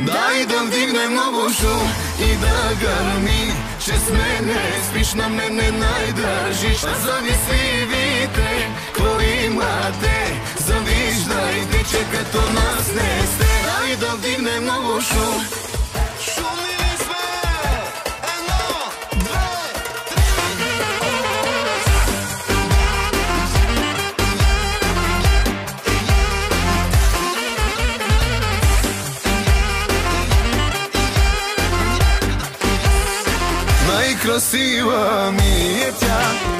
Daj da vdignem ovu šum i da grmi. Čez mene, spiš na mene najdraži. Šta zamisli vidite, ko imate, zaviždajte, čeka to nas neste. Daj da vdignem ovu šum. Šumili sve, jedno, dve, najkrasiva mi je tja.